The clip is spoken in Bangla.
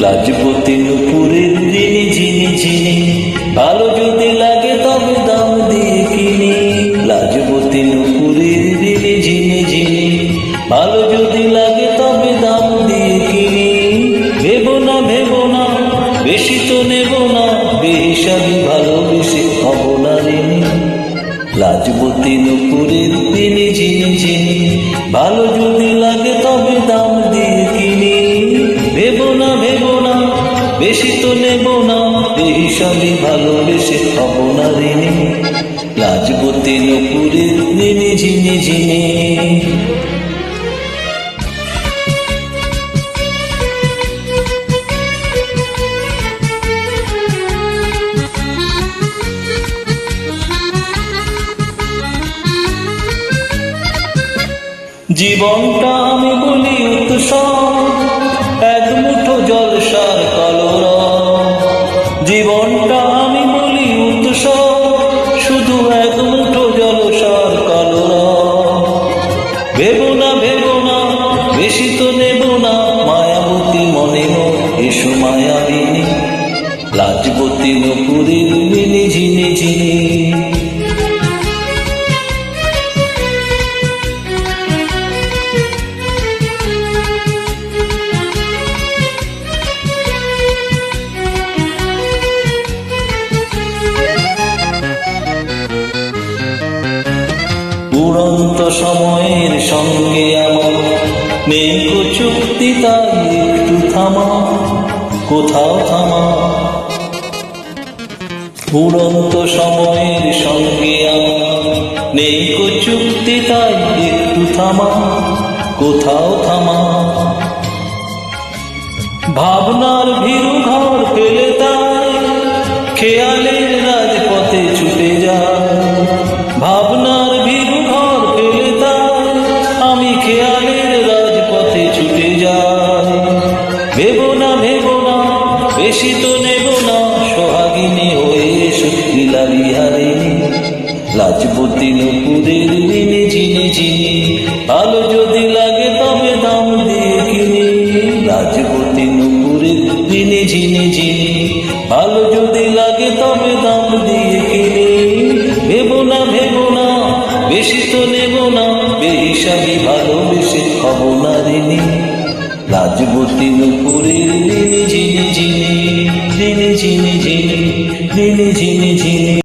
লাজপতি নুপুরের ঋণী ঝিনি ঝিনি, ভালো যদি লাগে তবে দাম দিয়ে কিনি। লাজপতি নুপুরের ঋণী ঝিনি ঝিনি, ভালো যদি লাগে তবে দাম দিয়ে কিনি। ভেবো না বেশি তো নেব না, বেহিসাবি ভালোবেসে হব না ঋণী। লাজপতি নুপুরের ঋণী ঝিনি ঝিনি, ভালো যদি লাগে তবে দাম দিয়ে কিনি। ভেবো না বেশি তো নেব না, বেহিসাবি ভালোবেসে হব না ঋণী। লাজপতি নুপুরের ঋণী ঝিনি ঝিনি। জীবনটা আমি বলি উৎসব, এক মুঠো জলসার কলরব। জীবনটা আমি বলি উৎসব, শুধু এক মুঠো জলসার কলরব। ভেবো না বেশি তো নেব না, মায়াবতী মনে এসো মায়াবিনী। লাজপতি নুপুরের ঋণী ঝিনি ঝিনি। উড়ন্ত সময়ের সঙ্গে আমার নেই কো চুক্তি, তাই একটু থামা, কোথাও থামা। উড়ন্ত সময়ের সঙ্গে আমার নেই কো চুক্তি, তাই একটু থামা, কোথাও থামা। ভাবনার ভীরু ঘর ফেলে তাই খেয়ালের রাজপথে ছুটে যায়। ভাবনার ভীরু ঘর ফেলে তাই আমি খেয়ালের রাজপথে ছুটে যাই। ভেবো না বেশি তো নেব না, সোহাগিনী হয়ে লীলা বিহারিণী। লাজপতি নুপুরের ঋণী ঝিনি ঝিনি, ভালো যদি লাগে তবে দাম দিয়ে কিনি। লাজপতি নুপুরের ঋণী ঝিনি ঝিনি, ভালো যদি লাগে তবে দাম দিয়ে কিনি। ভেবো না বেশি তো নেব না, বেহিসাবি ভালোবেসে হব না ঋণী। লাজপতি নুপুরের ঋণী ঝিনি ঝিনি, ঋণী ঝিনি ঝিনি, ঋণী ঝিনি ঝিনি।